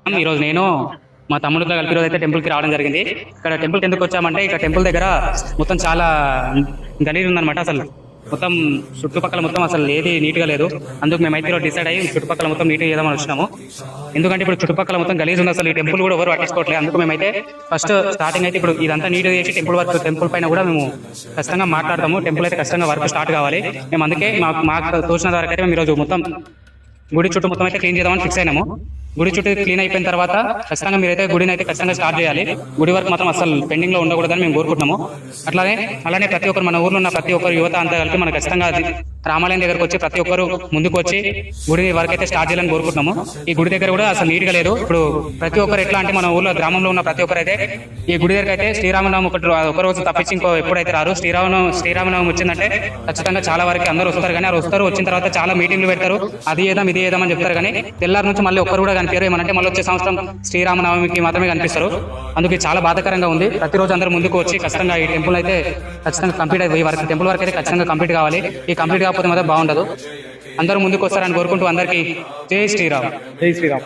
ఈరోజు నేను మా తమ్ముడితో కలిపి ఈరోజు అయితే టెంపుల్కి రావడం జరిగింది. ఇక్కడ టెంపుల్కి ఎందుకు వచ్చామంటే ఇక్కడ టెంపుల్ దగ్గర మొత్తం చాలా గలీజ్ ఉందన్నమాట. అసలు మొత్తం చుట్టుపక్కల మొత్తం అసలు ఏది నీట్గా లేదు. అందుకు మేమైతే ఈరోజు డిసైడ్ అయ్యి చుట్టుపక్కల మొత్తం నీట్గా చేద్దామని వచ్చినాము. ఎందుకంటే ఇప్పుడు చుట్టుపక్కల మొత్తం గలీజ్ ఉంది, అసలు ఈ టెంపుల్ కూడా ఎవరు పట్టించుకోవట్లేదు. అందుకు మేమైతే ఫస్ట్ స్టార్టింగ్ అయితే ఇప్పుడు ఇదంతా నీట్గా చేసి టెంపుల్ పైన కూడా మేము ఖచ్చితంగా మాట్లాడతాము. టెంపుల్ అయితే ఖచ్చితంగా వర్క్ స్టార్ట్ కావాలి. మేము అందుకే మాకు తోచిన వరకు అయితే మేము ఈరోజు మొత్తం గుడి చుట్టూ మొత్తం అయితే క్లీన్ చేద్దామని ఫిక్స్ అయినాము. గుడి చుట్టూ క్లీన్ అయిపోయిన తర్వాత ఖచ్చితంగా మీరైతే గుడిని అయితే ఖచ్చితంగా స్టార్ట్ చేయాలి. గుడి వరకు మాత్రం అసలు పెండింగ్ లో ఉండకూడదని మేము కోరుకుంటున్నాము. అలానే ప్రతి ఒక్కరు మన ఊర్లో ఉన్న ప్రతి ఒక్కరు యువత అంతా కలిపి మనం ఖచ్చితంగా రామాలయం దగ్గరకు వచ్చి ప్రతి ఒక్కరు ముందుకు వచ్చి గుడి వరకు అయితే స్టార్ట్ చేయాలని కోరుకుంటున్నాము. ఈ గుడి దగ్గర కూడా అసలు నీట్గా లేదు. ఇప్పుడు ప్రతి ఒక్కరు ఎట్లా అంటే మన ఊర్లో గ్రామంలో ఉన్న ప్రతి ఒక్కరు అయితే ఈ గుడి దగ్గర అయితే శ్రీరామనవమి ఒక రోజు తప్పించి ఇంకో ఎప్పుడైతే రారు. శ్రీరామనవమి వచ్చిందంటే ఖచ్చితంగా చాలా వరకు అందరూ వస్తారు. కానీ వస్తారు, వచ్చిన తర్వాత చాలా మీటింగ్లు పెడతారు. అది ఏదాం ఇది ఏదాం అని చెప్తారు. కానీ తెల్లారి నుంచి మళ్ళీ ఒక్కరు కూడా కనిపించారు. ఏమంటే మళ్ళీ వచ్చే సంవత్సరం శ్రీరామనవమికి మాత్రమే కనిపిస్తారు. అందుకే చాలా బాధాకరంగా ఉంది. ప్రతిరోజు అందరూ ముందుకు వచ్చి ఖచ్చితంగా ఈ టెంపుల్ అయితే ఖచ్చితంగా కంప్లీట్ అయిపోయి వరకు టెంపుల్ వరకు అయితే ఖచ్చితంగా కంప్లీట్ కావాలి. ఈ కంప్లీట్ కాకపోతే మాత్రం బాగుండదు. అందరూ ముందుకు వస్తారని కోరుకుంటూ అందరికీ జై శ్రీరామ్. జై శ్రీరామ్.